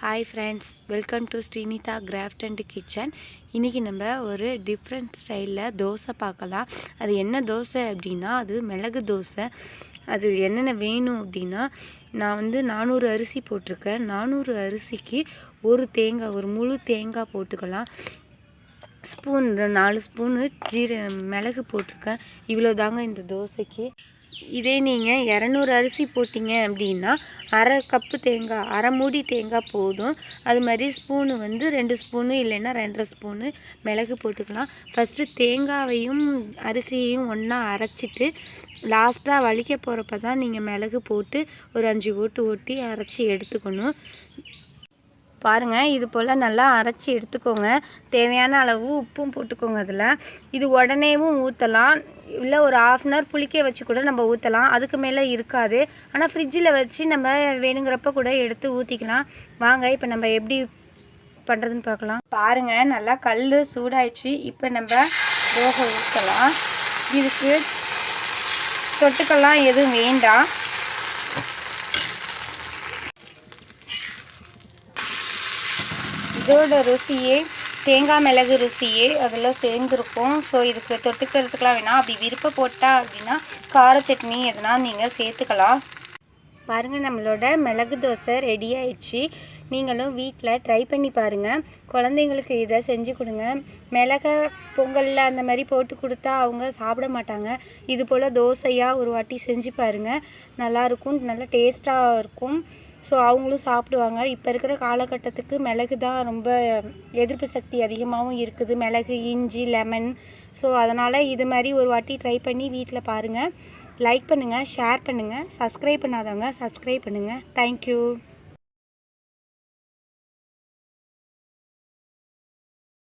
Hi friends, welcome to Srinitha craft and kitchen. இன்றைக்கி நம்ம ஒரு டிஃப்ரெண்ட் ஸ்டைலில் தோசை பார்க்கலாம். அது என்ன தோசை அப்படின்னா, அது மிளகு தோசை. அது என்னென்ன வேணும் அப்படின்னா, நான் 400 அரிசி போட்டிருக்கேன். 400 அரிசிக்கு ஒரு தேங்காய், ஒரு முழு தேங்காய் போட்டுக்கலாம். ஸ்பூன் 4 ஸ்பூனு மிளகு போட்டிருக்கேன். இவ்வளோ தாங்க இந்த தோசைக்கு. இதே நீங்கள் 200 அரிசி போட்டிங்க அப்படின்னா அரை கப்பு தேங்காய், அரை மூடி தேங்காய் போதும். அது மாதிரி ஸ்பூனு 2 ஸ்பூனு இல்லைன்னா 2.5 ஸ்பூனு மிளகு போட்டுக்கலாம். ஃபஸ்ட்டு தேங்காயையும் அரிசியையும் ஒன்றா அரைச்சிட்டு லாஸ்ட்டாக வலிக்க போகிறப்ப தான் நீங்கள் மிளகு போட்டு ஒரு 5 ஓட்டு ஓட்டி அரைச்சி எடுத்துக்கணும். பாருங்கள், இது போல் நல்லா அரைச்சி எடுத்துக்கோங்க. தேவையான அளவு உப்பும் போட்டுக்கோங்க. அதில் இது உடனேவும் ஊற்றலாம், இல்லை ஒரு 1/2 அன் ஹவர் புளிக்க வச்சு கூட நம்ம ஊற்றலாம். அதுக்கு மேலே இருக்காது. ஆனால் ஃப்ரிட்ஜில் வச்சு நம்ம வேணுங்கிறப்ப கூட எடுத்து ஊற்றிக்கலாம். வாங்க இப்போ நம்ம எப்படி பண்ணுறதுன்னு பார்க்கலாம். பாருங்கள், நல்லா கல் சூடாயிடுச்சு. இப்போ நம்ம தோசை ஊற்றலாம். இதுக்கு தொட்டுக்கெல்லாம் எதுவும் வேண்டாம். இதோட ருசியே தேங்காய் மிளகு ருசியே அதில் சேர்ந்துருக்கும். ஸோ இதுக்கு தொட்டுக்கிறதுக்கெலாம் வேணாம். அப்படி விருப்பம் போட்டால் அப்படின்னா கார சட்னி எதுனா நீங்கள் சேர்த்துக்கலாம். பாருங்கள், நம்மளோட மிளகு தோசை ரெடி ஆயிடுச்சு. நீங்களும் வீட்டில் ட்ரை பண்ணி பாருங்கள். குழந்தைங்களுக்கு இதை செஞ்சு கொடுங்க. மிளகை பொங்கலில் அந்த மாதிரி போட்டு கொடுத்தா அவங்க சாப்பிட மாட்டாங்க. இது போல் தோசையாக ஒரு வாட்டி செஞ்சு பாருங்கள். நல்லாயிருக்கும், நல்லா டேஸ்ட்டாக இருக்கும். ஸோ அவங்களும் சாப்பிடுவாங்க. இப்போ இருக்கிற காலகட்டத்துக்கு மிளகு தான் ரொம்ப எதிர்ப்பு சக்தி அதிகமாகவும் இருக்குது. மிளகு, இஞ்சி, லெமன். ஸோ அதனால் இது மாதிரி ஒரு வாட்டி ட்ரை பண்ணி வீட்டில் பாருங்கள். லைக் பண்ணுங்கள், ஷேர் பண்ணுங்கள், சப்ஸ்கிரைப் பண்ணாதவங்க சப்ஸ்கிரைப் பண்ணுங்கள். தேங்க்யூ.